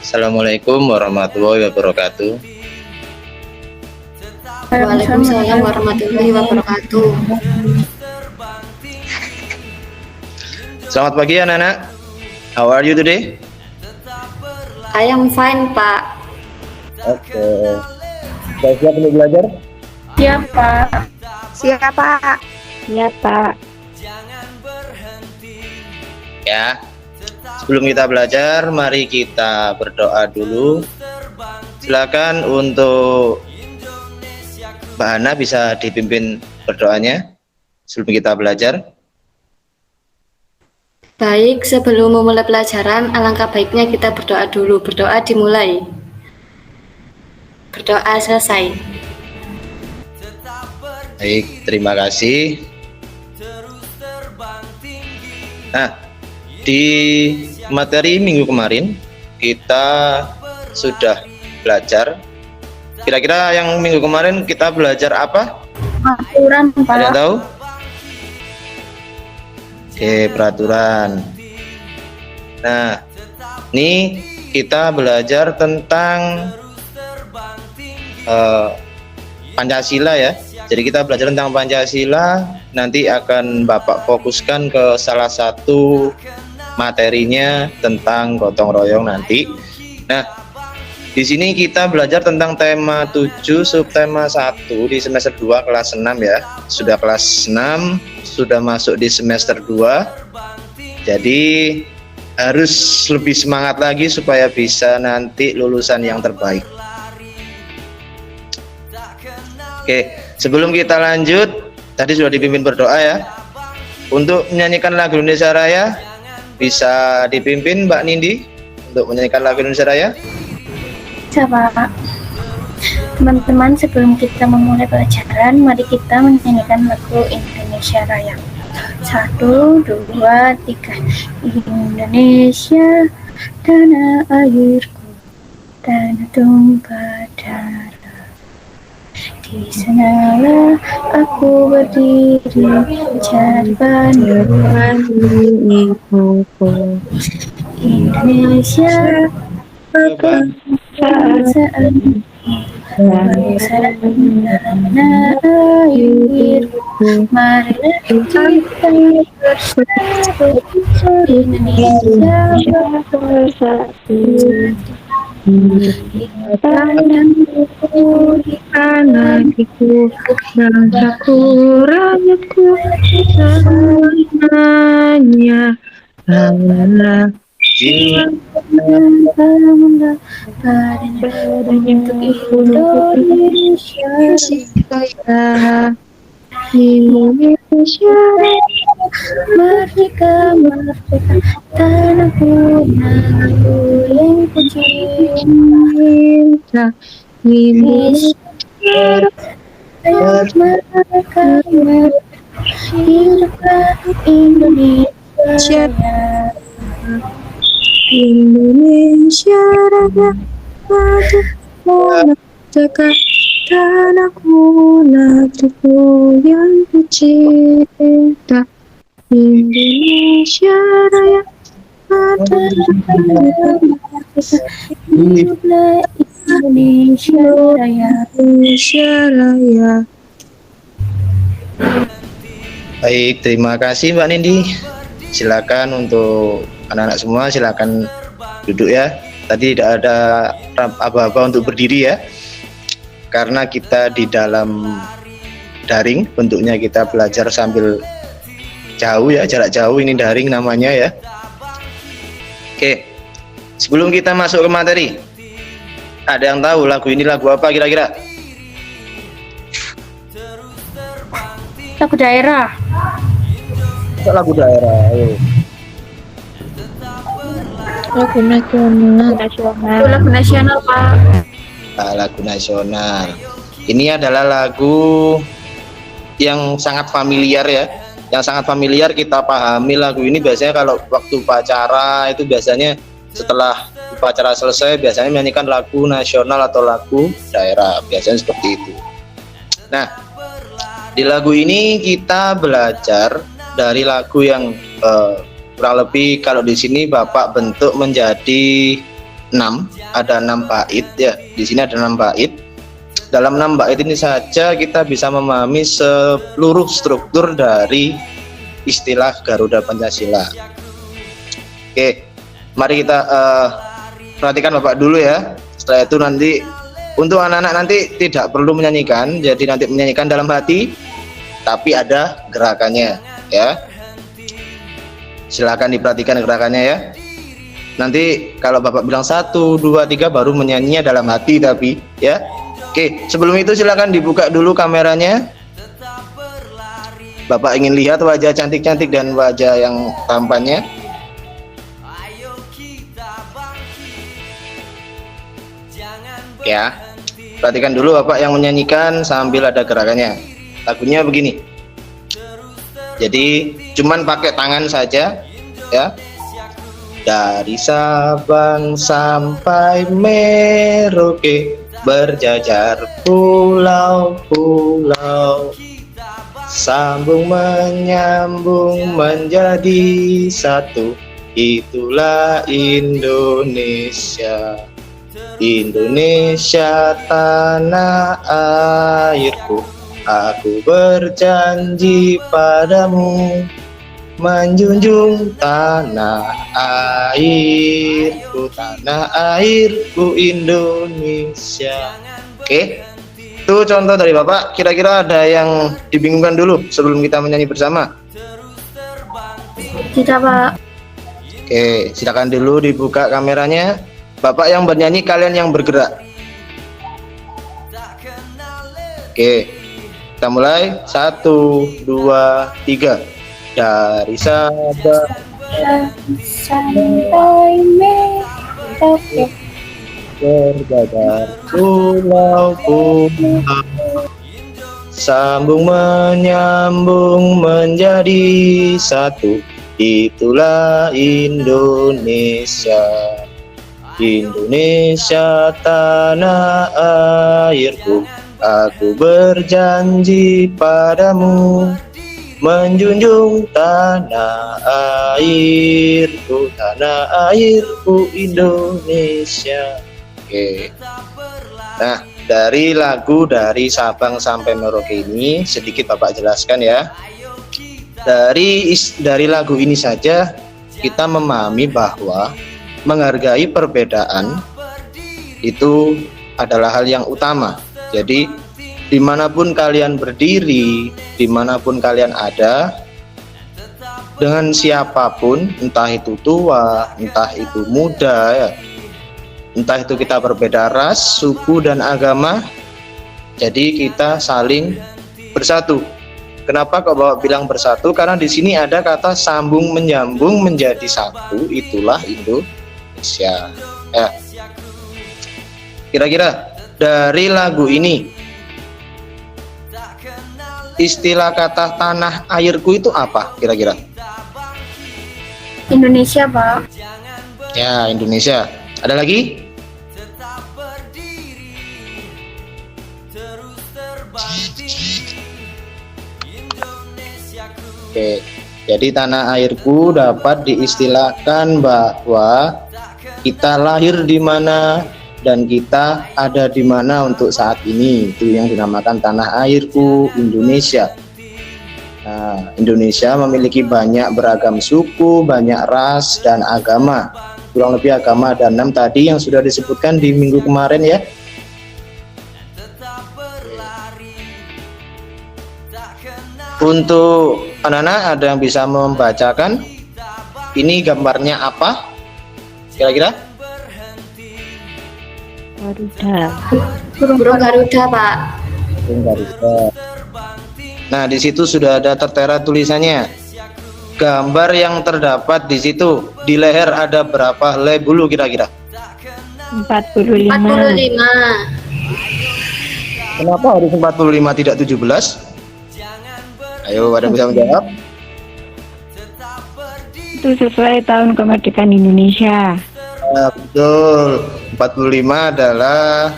Assalamualaikum warahmatullahi wabarakatuh. Waalaikumsalam warahmatullahi wabarakatuh. Selamat pagi anak-anak. How are you today? I am fine, Pak. Oke. Sudah siap untuk belajar? Siap, Pak. Siap, Pak. Iya, Pak. Ya. Sebelum kita belajar, mari kita berdoa dulu. Silakan untuk Mbak Hana bisa dipimpin berdoanya sebelum kita belajar. Baik, sebelum memulai pelajaran, alangkah baiknya kita berdoa dulu. Berdoa dimulai. Berdoa selesai. Baik, terima kasih. Nah, di materi minggu kemarin kita sudah belajar. Kira-kira yang minggu kemarin kita belajar apa? Aturan, Pak. Ada yang tahu? Oke, peraturan. Nah, ini kita belajar tentang Pancasila ya. Jadi kita belajar tentang Pancasila. Nanti akan Bapak fokuskan ke salah satu materinya tentang gotong royong nanti. Nah, di sini kita belajar tentang tema 7 subtema 1 di semester 2 kelas 6 ya. Sudah kelas 6, sudah masuk di semester 2. Jadi harus lebih semangat lagi supaya bisa nanti lulusan yang terbaik. Oke, sebelum kita lanjut, tadi sudah dipimpin berdoa ya. Untuk menyanyikan lagu Indonesia Raya bisa dipimpin Mbak Nindi untuk menyanyikan lagu Indonesia Raya. Bisa, Pak. Teman-teman, sebelum kita memulai pelajaran, mari kita menyanyikan lagu Indonesia Raya. 1, 2, 3. Indonesia, tanah airku, tanah tumpah darah. Di sanalah aku berdiri, jadi panduan ibuku. Indonesia, bangsa tanah airku, marilah kita bersatu, Indonesia bersatu. Anakku, bangsaku, rakyatku, semuanya, bangunlah, bangunlah, untuk Indonesia, Indonesia, merdeka, merdeka, tanahku, tanahku yang ku cinta. Indonesia, merdeka, merdeka, hiduplah Indonesia. Indonesia Raya, merdeka, tanahku, negeriku yang ku cinta. Indonesia Raya, merdeka, hiduplah Indonesia Raya, Indonesia Raya. Baik, terima kasih Mbak Nindi. Silakan untuk anak-anak semua, silakan duduk ya. Tadi tidak ada apa-apa untuk berdiri ya, karena kita di dalam daring, bentuknya kita belajar sambil jauh ya, jarak jauh, ini daring namanya ya. Oke, sebelum kita masuk ke materi, ada yang tahu lagu ini lagu apa kira-kira? Lagu daerah. Lagu daerah, ayo. Lagu nasional. Lagu nasional, Pak. Lagu nasional. Ini adalah lagu yang sangat familiar ya. Yang sangat familiar, kita pahami lagu ini biasanya kalau waktu upacara itu biasanya setelah upacara selesai biasanya menyanyikan lagu nasional atau lagu daerah, biasanya seperti itu. Nah, di lagu ini kita belajar dari lagu yang kurang lebih kalau di sini Bapak bentuk menjadi ada 6 bait ya. Di sini ada 6 bait. Dalam 6 bait ini saja kita bisa memahami seluruh struktur dari istilah Garuda Pancasila. Oke, mari kita perhatikan Bapak dulu ya. Setelah itu nanti untuk anak-anak nanti tidak perlu menyanyikan, jadi nanti menyanyikan dalam hati, tapi ada gerakannya ya. Silakan diperhatikan gerakannya ya. Nanti kalau Bapak bilang 1, 2, 3 baru menyanyinya dalam hati tapi ya. Oke, sebelum itu silakan dibuka dulu kameranya. Bapak ingin lihat wajah cantik-cantik dan wajah yang tampannya. Ya, perhatikan dulu Bapak yang menyanyikan sambil ada gerakannya. Lagunya begini. Jadi cuman pakai tangan saja ya. Dari Sabang sampai Merauke berjajar pulau-pulau, sambung menyambung menjadi satu, itulah Indonesia. Indonesia tanah airku, aku berjanji padamu menjunjung tanah airku, tanah airku Indonesia. Oke, itu contoh dari Bapak. Kira-kira ada yang dibingungkan dulu sebelum kita menyanyi bersama? Tidak, Pak. Oke, silakan dulu dibuka kameranya. Bapak yang bernyanyi, kalian yang bergerak. Oke, kita mulai. 1, 2, 3. Dari Sabang Sampai Merauke berjajar pulau-pulau, sambung menyambung menjadi satu, itulah Indonesia. Indonesia tanah airku, aku berjanji padamu menjunjung tanah airku, tanah airku Indonesia. Oke. Nah, dari lagu dari Sabang sampai Merauke ini sedikit Bapak jelaskan ya. Dari lagu ini saja kita memahami bahwa menghargai perbedaan itu adalah hal yang utama. Jadi dimanapun kalian berdiri, dimanapun kalian ada, dengan siapapun, entah itu tua, entah itu muda ya, entah itu kita berbeda ras, suku dan agama, jadi kita saling bersatu. Kenapa kok Bapak bilang bersatu? Karena di sini ada kata sambung menyambung menjadi satu, itulah Indonesia ya. Kira-kira dari lagu ini istilah kata tanah airku itu apa kira-kira? Indonesia, Pak. Ya, Indonesia. Ada lagi? Oke, jadi tanah airku dapat diistilahkan bahwa kita lahir di mana dan kita ada di mana untuk saat ini. Itu yang dinamakan tanah airku Indonesia. Nah, Indonesia memiliki banyak beragam suku, banyak ras dan agama. Kurang lebih agama ada 6 tadi yang sudah disebutkan di minggu kemarin ya. Untuk anak-anak ada yang bisa membacakan ini gambarnya apa kira-kira? Garuda. Burung Garuda, Pak. Burung Garuda. Nah, di situ sudah ada tertera tulisannya. Gambar yang terdapat di situ di leher ada berapa helai bulu kira-kira? 45. 45. Kenapa harus 45 tidak 17? Ayo, ada yang bisa menjawab? Itu sesuai tahun kemerdekaan Indonesia. Betul. 45 adalah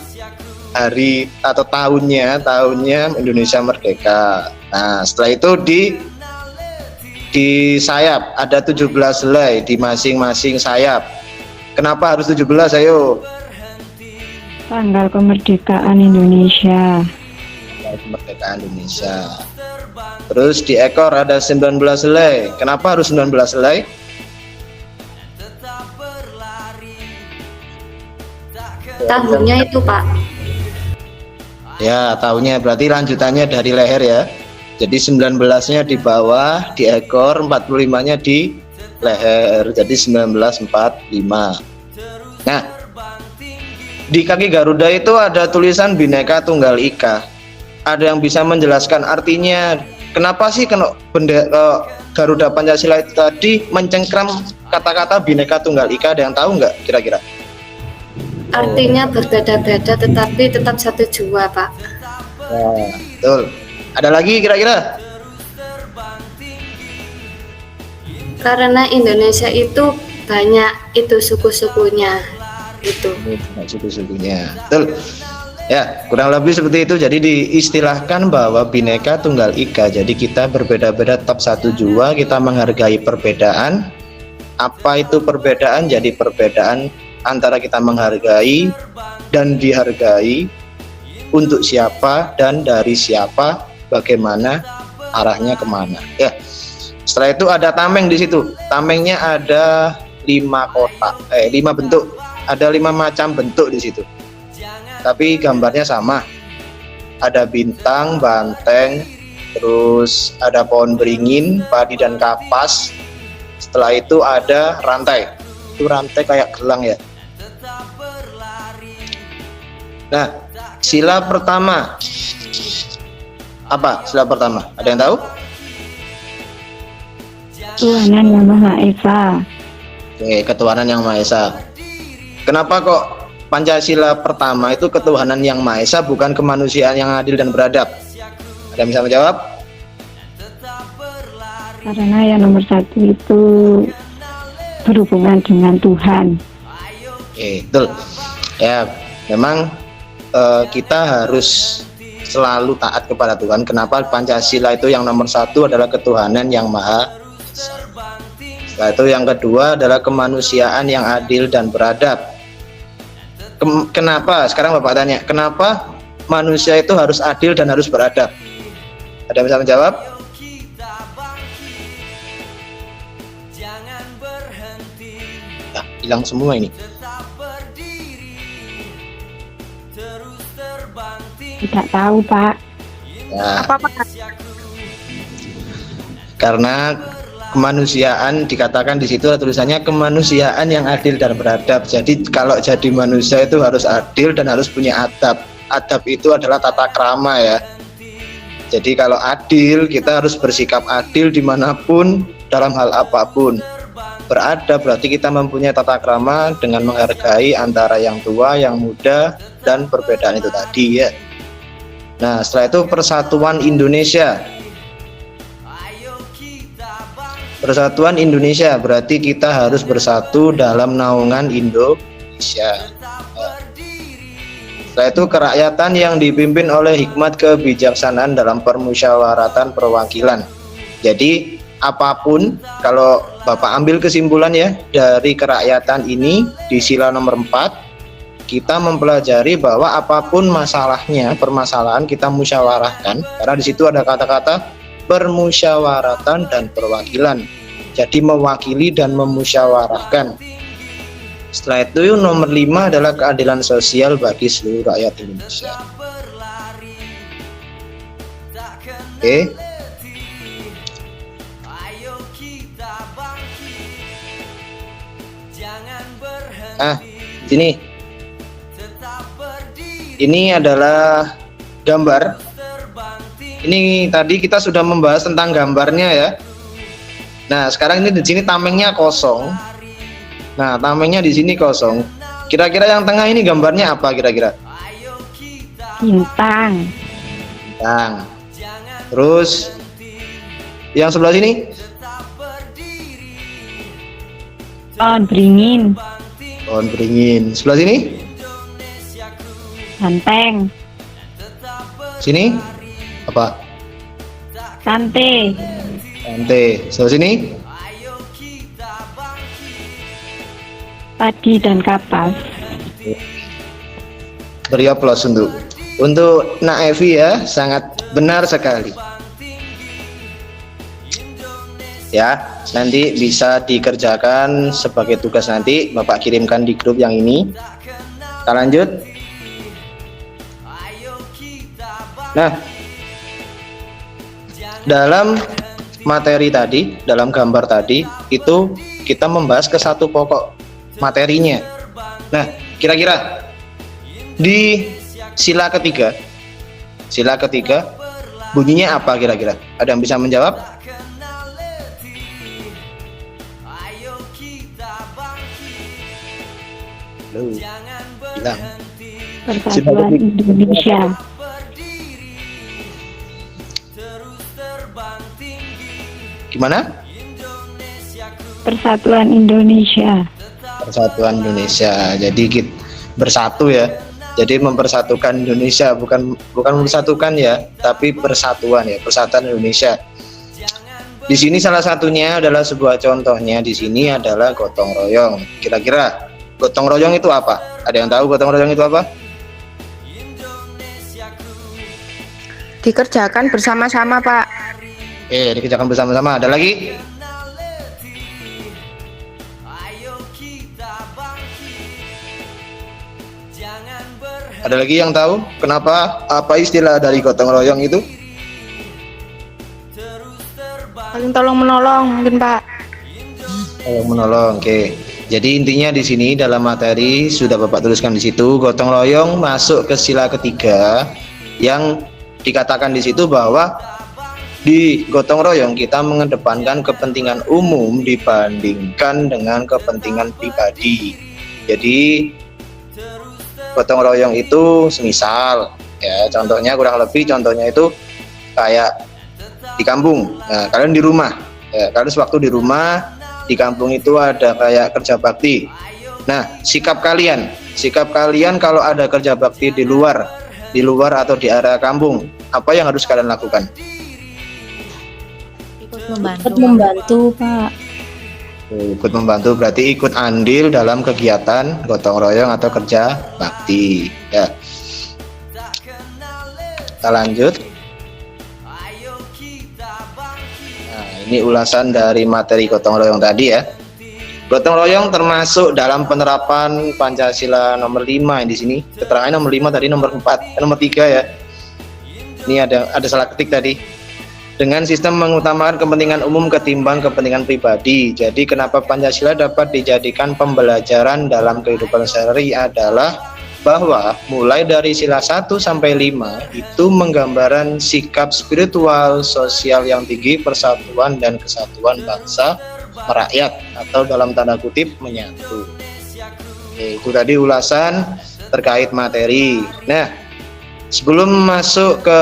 hari atau tahunnya Indonesia merdeka. Nah, setelah itu di sayap ada 17 helai di masing-masing sayap. Kenapa harus 17? Ayo. Tanggal kemerdekaan Indonesia. Tanggal kemerdekaan Indonesia. Terus di ekor ada 19 helai. Kenapa harus 19 helai? Tahunnya itu, Pak. Ya, tahunnya berarti lanjutannya dari leher ya. Jadi 19-nya di bawah, di ekor, 45-nya di leher. Jadi 1945. Nah, di kaki Garuda itu ada tulisan Bhinneka Tunggal Ika. Ada yang bisa menjelaskan artinya? Kenapa sih Garuda Pancasila itu tadi mencengkram kata-kata Bhinneka Tunggal Ika? Ada yang tahu nggak kira-kira? Artinya berbeda-beda tetapi tetap satu jua, Pak. Nah, betul. Ada lagi kira-kira? Karena Indonesia itu banyak itu suku-sukunya itu. Suku-sukunya. Betul. Ya, kurang lebih seperti itu. Jadi diistilahkan bahwa Bhinneka Tunggal Ika. Jadi kita berbeda-beda tetap satu jua, kita menghargai perbedaan. Apa itu perbedaan? Jadi perbedaan antara kita menghargai dan dihargai, untuk siapa dan dari siapa, bagaimana arahnya kemana. Ya. Setelah itu ada tameng di situ. Tamengnya ada 5 kotak, 5 bentuk. Ada 5 macam bentuk di situ. Tapi gambarnya sama. Ada bintang, banteng, terus ada pohon beringin, padi dan kapas. Setelah itu ada rantai. Itu rantai kayak gelang ya. Nah, sila pertama apa? Sila pertama, ada yang tahu? Tuhanan Yang Maha Esa. Oke, ketuhanan yang Maha Esa. Kenapa kok Pancasila pertama itu ketuhanan yang Maha Esa, bukan kemanusiaan yang adil dan beradab? Ada yang bisa menjawab? Karena yang nomor 1 itu berhubungan dengan Tuhan. Oke, betul. Ya, memang kita harus selalu taat kepada Tuhan. Kenapa? Pancasila itu yang nomor 1 adalah ketuhanan yang Maha Esa. Setelah itu yang kedua adalah kemanusiaan yang adil dan beradab. Kenapa? Sekarang Bapak tanya, kenapa manusia itu harus adil dan harus beradab? Ada yang bisa menjawab? Nah, hilang semua ini. Tidak tahu, Pak. Nah, karena kemanusiaan dikatakan di situ tulisannya kemanusiaan yang adil dan beradab. Jadi kalau jadi manusia itu harus adil dan harus punya adab. Adab itu adalah tata krama ya. Jadi kalau adil, kita harus bersikap adil dimanapun, dalam hal apapun. Beradab berarti kita mempunyai tata krama dengan menghargai antara yang tua, yang muda, dan perbedaan itu tadi ya. Nah, setelah itu Persatuan Indonesia. Persatuan Indonesia berarti kita harus bersatu dalam naungan Indonesia. Setelah itu kerakyatan yang dipimpin oleh hikmat kebijaksanaan dalam permusyawaratan perwakilan. Jadi apapun, kalau Bapak ambil kesimpulan ya dari kerakyatan ini di sila nomor 4, kita mempelajari bahwa apapun masalahnya, permasalahan kita musyawarahkan, karena di situ ada kata-kata permusyawaratan dan perwakilan. Jadi mewakili dan memusyawarahkan. Setelah itu nomor 5 adalah keadilan sosial bagi seluruh rakyat Indonesia. Oke. Ah, sini. Ini adalah gambar. Ini tadi kita sudah membahas tentang gambarnya ya. Nah, sekarang ini di sini tamengnya kosong. Nah, tamengnya di sini kosong. Kira-kira yang tengah ini gambarnya apa kira-kira? Bintang. Bintang. Terus yang sebelah sini? Pohon beringin. Pohon beringin. Sebelah sini? Banteng. Sini? Apa? Sante. Sante. Sebelah sini? padi dan kapas. Beri aplaus untuk Nak Evi ya, sangat benar sekali. Ya, nanti bisa dikerjakan sebagai tugas nanti Bapak kirimkan di grup yang ini. Kita lanjut. Nah, dalam materi tadi, dalam gambar tadi itu kita membahas ke satu pokok materinya. Nah, kira-kira di sila ketiga bunyinya apa kira-kira? Ada yang bisa menjawab? Halo, bilang. Persatuan Indonesia. Gimana? Persatuan Indonesia. Persatuan Indonesia. Jadi kita bersatu ya. Jadi mempersatukan Indonesia, bukan mempersatukan ya, tapi persatuan ya, persatuan Indonesia. Di sini salah satunya adalah sebuah contohnya di sini adalah gotong royong. Kira-kira gotong royong itu apa? Ada yang tahu gotong royong itu apa? Dikerjakan bersama-sama, Pak. Dikerjakan bersama-sama. Ada lagi? Ada lagi yang tahu kenapa, apa istilah dari gotong royong itu? Paling tolong menolong mungkin, Pak. Tolong menolong. Oke. Jadi intinya di sini dalam materi sudah Bapak tuliskan di situ, gotong royong masuk ke sila ketiga yang dikatakan di situ bahwa di gotong royong kita mengedepankan kepentingan umum dibandingkan dengan kepentingan pribadi. Jadi gotong royong itu semisal ya, contohnya kurang lebih contohnya itu kayak di kampung. Nah, kalian di rumah ya, kalian sewaktu di rumah di kampung itu ada kayak kerja bakti. Nah, sikap kalian kalau ada kerja bakti di luar atau di area kampung, apa yang harus kalian lakukan? Ikut membantu, Pak. Ikut membantu berarti ikut andil dalam kegiatan gotong royong atau kerja bakti ya. Kita lanjut. Nah, ini ulasan dari materi gotong royong tadi ya. Gotong royong termasuk dalam penerapan Pancasila nomor 5 di sini. Keterangannya nomor 5 tadi, nomor 3 ya. Ini ada salah ketik tadi. Dengan sistem mengutamakan kepentingan umum ketimbang kepentingan pribadi. Jadi kenapa Pancasila dapat dijadikan pembelajaran dalam kehidupan sehari adalah bahwa mulai dari sila 1 sampai 5 itu menggambaran sikap spiritual sosial yang tinggi, persatuan dan kesatuan bangsa merakyat atau dalam tanda kutip menyatu. Itu tadi ulasan terkait materi. Nah, sebelum masuk ke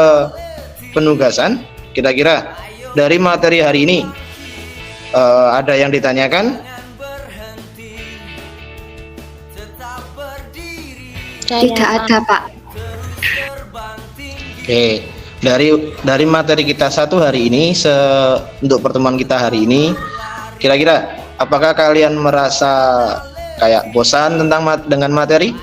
penugasan, kira-kira dari materi hari ini ada yang ditanyakan? Tidak ada, Pak. Oke, dari materi kita satu hari ini, untuk pertemuan kita hari ini, kira-kira apakah kalian merasa kayak bosan dengan materi?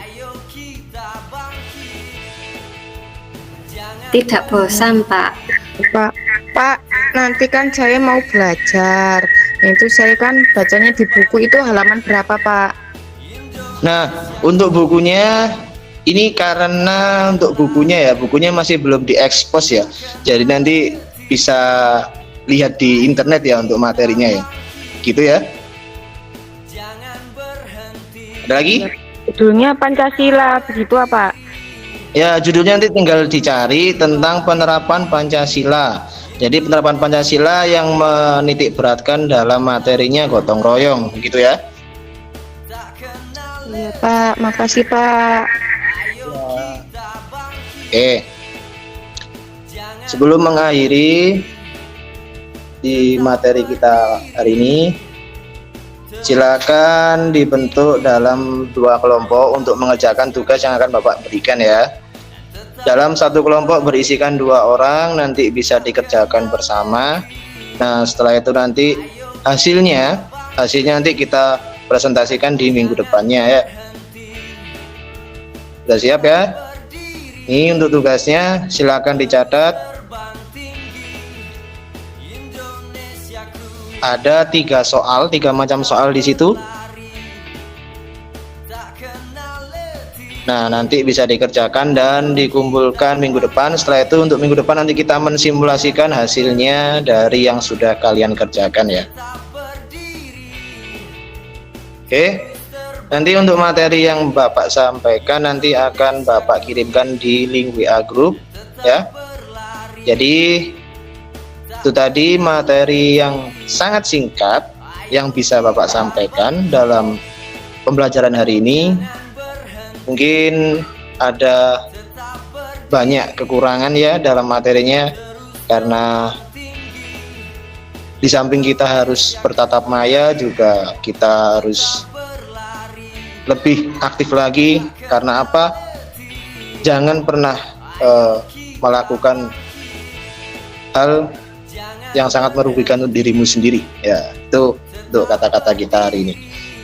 Tidak bosan, Pak. Pak, nanti kan saya mau belajar. Itu saya kan bacanya di buku itu halaman berapa, Pak? Nah, untuk bukunya ini karena untuk bukunya masih belum diekspos ya. Jadi nanti bisa lihat di internet ya untuk materinya ya. Gitu ya. Ada lagi? Judulnya Pancasila, begitu apa? Ya, judulnya nanti tinggal dicari tentang penerapan Pancasila. Jadi penerapan Pancasila yang menitik beratkan dalam materinya gotong royong, gitu ya. Iya, Pak. Makasih, Pak. Oke. Sebelum mengakhiri di materi kita hari ini, silakan dibentuk dalam 2 kelompok untuk mengerjakan tugas yang akan Bapak berikan ya. Dalam satu kelompok berisikan 2 orang, nanti bisa dikerjakan bersama. Nah, setelah itu nanti hasilnya nanti kita presentasikan di minggu depannya ya. Sudah siap ya? Ini untuk tugasnya silakan dicatat. Ada 3 soal, 3 macam soal di situ. Nah, nanti bisa dikerjakan dan dikumpulkan minggu depan. Setelah itu untuk minggu depan nanti kita mensimulasikan hasilnya dari yang sudah kalian kerjakan ya. Oke. Nanti untuk materi yang Bapak sampaikan nanti akan Bapak kirimkan di link WA group ya. Jadi itu tadi materi yang sangat singkat yang bisa Bapak sampaikan dalam pembelajaran hari ini. Mungkin ada banyak kekurangan ya dalam materinya, karena di samping kita harus bertatap maya juga kita harus lebih aktif lagi. Karena apa? Jangan pernah melakukan hal yang sangat merugikan untuk dirimu sendiri ya. Itu untuk kata-kata kita hari ini.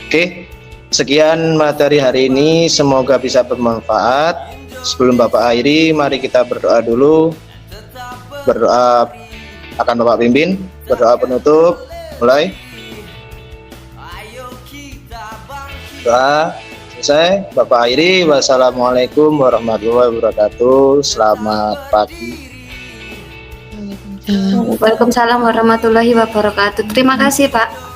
Oke, sekian materi hari ini, semoga bisa bermanfaat. Sebelum Bapak akhiri, mari kita berdoa dulu. Berdoa akan Bapak pimpin, berdoa penutup, mulai. Doa selesai, Bapak akhiri. Wassalamualaikum warahmatullahi wabarakatuh. Selamat pagi. Waalaikumsalam warahmatullahi wabarakatuh. Terima kasih Pak.